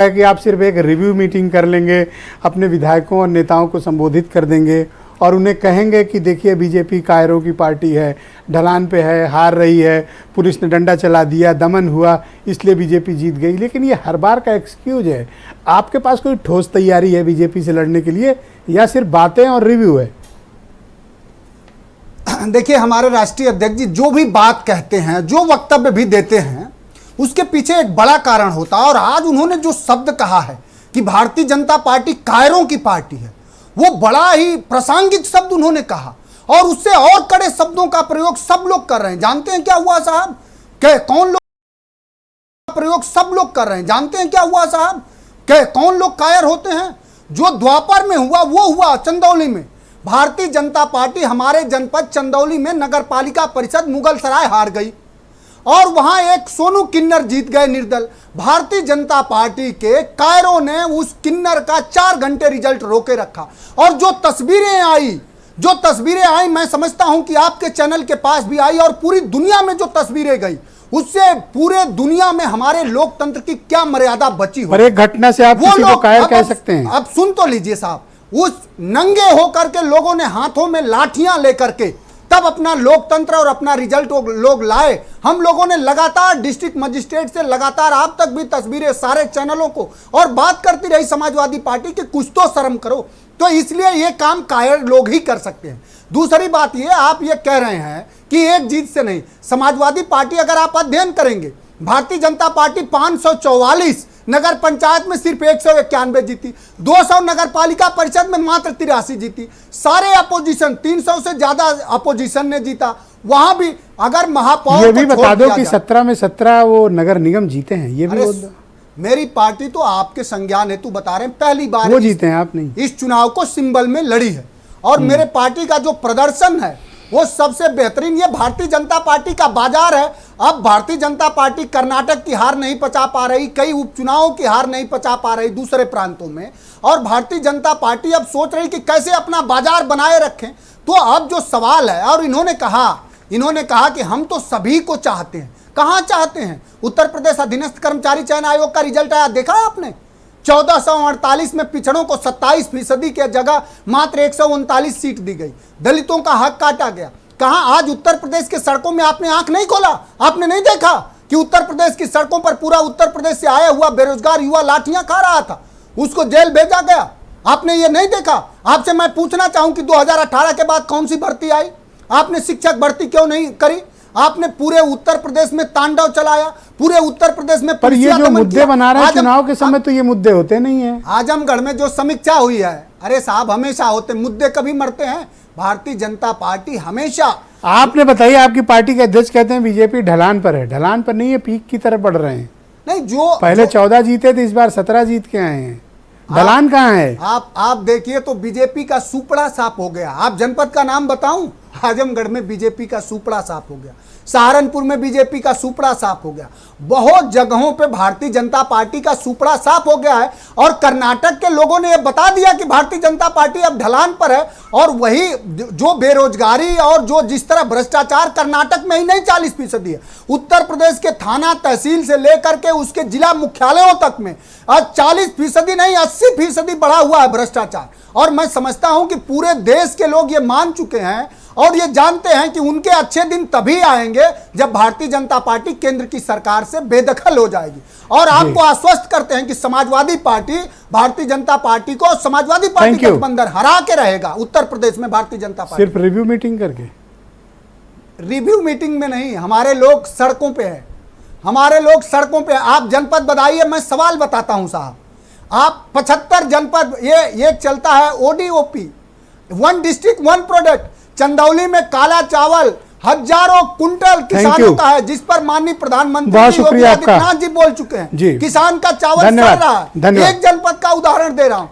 है कि आप सिर्फ एक रिव्यू मीटिंग कर लेंगे, अपने विधायकों और नेताओं को संबोधित कर देंगे और उन्हें कहेंगे कि देखिए बीजेपी कायरों की पार्टी है, ढलान पे है, हार रही है, पुलिस ने डंडा चला दिया, दमन हुआ, इसलिए बीजेपी जीत गई। लेकिन ये हर बार का एक्सक्यूज है। आपके पास कोई ठोस तैयारी है बीजेपी से लड़ने के लिए या सिर्फ बातें और रिव्यू है? देखिए, हमारे राष्ट्रीय अध्यक्ष जी जो भी बात कहते हैं, जो वक्तव्य भी देते हैं, उसके पीछे एक बड़ा कारण होता है। और आज उन्होंने जो शब्द कहा है कि भारतीय जनता पार्टी कायरों की पार्टी है, वो बड़ा ही प्रासंगिक शब्द उन्होंने कहा और उससे और कड़े शब्दों का प्रयोग सब लोग कर रहे हैं। जानते हैं क्या हुआ साहब? कौन लोग प्रयोग सब लोग कर रहे हैं? जानते हैं क्या हुआ साहब? कौन लोग कायर होते हैं? जो द्वापर में हुआ वो हुआ चंदौली में। भारतीय जनता पार्टी हमारे जनपद चंदौली में नगर पालिका परिषद मुगलसराय हार गई और वहां एक सोनू किन्नर जीत गए निर्दल। भारतीय जनता पार्टी के कायरों ने उस किन्नर का 4 घंटे रिजल्ट रोके रखा। और जो तस्वीरें आई, मैं समझता हूं कि आपके चैनल के पास भी आई और पूरी दुनिया में जो तस्वीरें गई, उससे पूरे दुनिया में हमारे लोकतंत्र की क्या मर्यादा बची हो। और एक घटना से आप किसी को कायर कह सकते हैं? अब सुन तो लीजिए साहब, उस नंगे होकर के लोगों ने हाथों में लाठियां लेकर के तब अपना लोकतंत्र और अपना रिजल्ट लोग लाए। हम लोगों ने लगातार डिस्ट्रिक्ट मजिस्ट्रेट से लगातार आप तक भी तस्वीरें सारे चैनलों को और बात करती रही समाजवादी पार्टी की कुछ तो शर्म करो। तो इसलिए ये काम कायर लोग ही कर सकते हैं। दूसरी बात ये, आप ये कह रहे हैं कि एक जीत से नहीं, समाजवादी पार्टी अगर आप अध्ययन करेंगे, भारतीय जनता पार्टी 544 नगर पंचायत में सिर्फ 191 जीती, 200 नगर पालिका परिषद में मात्र 83 जीती। सारे अपोजिशन 300 से ज्यादा अपोजिशन ने जीता। वहां भी अगर महापौर ये भी बता दो कि 17 में 17 वो नगर निगम जीते हैं। ये भी मेरी पार्टी तो आपके संज्ञान हेतु बता रहे हैं, पहली बार वो जीते हैं, आप नहीं। इस चुनाव को सिंबल में लड़ी है और मेरे पार्टी का जो प्रदर्शन है वो सबसे बेहतरीन। ये भारतीय जनता पार्टी का बाजार है। अब भारतीय जनता पार्टी कर्नाटक की हार नहीं पचा पा रही, कई उपचुनावों की हार नहीं पचा पा रही दूसरे प्रांतों में, और भारतीय जनता पार्टी अब सोच रही कि कैसे अपना बाजार बनाए रखें। तो अब जो सवाल है, और इन्होंने कहा कि हम तो सभी को चाहते हैं। कहां चाहते हैं? उत्तर प्रदेश अधीनस्थ कर्मचारी चयन आयोग का रिजल्ट आया, देखा आपने? 1448 में पिछड़ों को 27% की जगह मात्र 139 सीट दी गई, दलितों का हक काटा गया। कहां आज उत्तर प्रदेश के सड़कों में आपने आंख नहीं खोला? आपने नहीं देखा कि उत्तर प्रदेश की सड़कों पर पूरा उत्तर प्रदेश से आया हुआ बेरोजगार युवा लाठियां खा रहा था, उसको जेल भेजा गया? आपने ये नहीं देखा? आपसे मैं पूछना चाहूं कि 2018 के बाद कौन सी भर्ती आई? आपने शिक्षक भर्ती क्यों नहीं करी? आपने पूरे उत्तर प्रदेश में तांडव चलाया, पूरे उत्तर प्रदेश में। पर ये जो मुद्दे बना रहे हैं चुनाव के समय, तो ये मुद्दे होते नहीं हैं। आजमगढ़ में जो समीक्षा हुई है, अरे साहब हमेशा होते, मुद्दे कभी मरते हैं? भारतीय जनता पार्टी हमेशा। आपने बताइए, आपकी पार्टी के अध्यक्ष कहते हैं बीजेपी ढलान पर है। ढलान पर नहीं है, पीक की तरफ बढ़ रहे हैं। नहीं, जो पहले 14 जीते थे, इस बार 17 जीत के आए हैं। ढलान कहाँ है? आप देखिए तो बीजेपी का सुपड़ा साफ हो गया। आप जनपद का नाम बताऊं? आजमगढ़ में बीजेपी का सुपड़ा साफ हो गया, सहारनपुर में बीजेपी का सुपड़ा साफ हो गया, बहुत जगहों पे भारतीय जनता पार्टी का सुपड़ा साफ हो गया है। और कर्नाटक के लोगों ने यह बता दिया कि भारतीय जनता पार्टी अब ढलान पर है। और वही जो बेरोजगारी और जो जिस तरह भ्रष्टाचार कर्नाटक में ही नहीं 40% है, उत्तर प्रदेश के थाना तहसील से लेकर के उसके जिला मुख्यालयों तक में आज 40% नहीं 80% बढ़ा हुआ है भ्रष्टाचार। और मैं समझता हूं कि पूरे देश के लोग ये मान चुके हैं और ये जानते हैं कि उनके अच्छे दिन तभी आएंगे जब भारतीय जनता पार्टी केंद्र की सरकार से बेदखल हो जाएगी। और आपको आश्वस्त करते हैं कि समाजवादी पार्टी भारतीय जनता पार्टी को, समाजवादी पार्टी गठबंधन हरा के रहेगा उत्तर प्रदेश में। भारतीय जनता पार्टी सिर्फ रिव्यू मीटिंग करके? रिव्यू मीटिंग में नहीं, हमारे लोग सड़कों पे है, हमारे लोग सड़कों पे। आप जनपद बताइए, मैं सवाल बताता हूं साहब। आप 75 जनपद, ये चलता है ODOP, 1 डिस्ट्रिक्ट 1 प्रोडक्ट। चंदौली में काला चावल हजारों कुंटल किसानों का है, जिस पर माननीय प्रधानमंत्री योगी आदित्यनाथ जी बोल चुके हैं। किसान का चावल सड़ रहा है। एक जनपद का उदाहरण दे रहा हूं।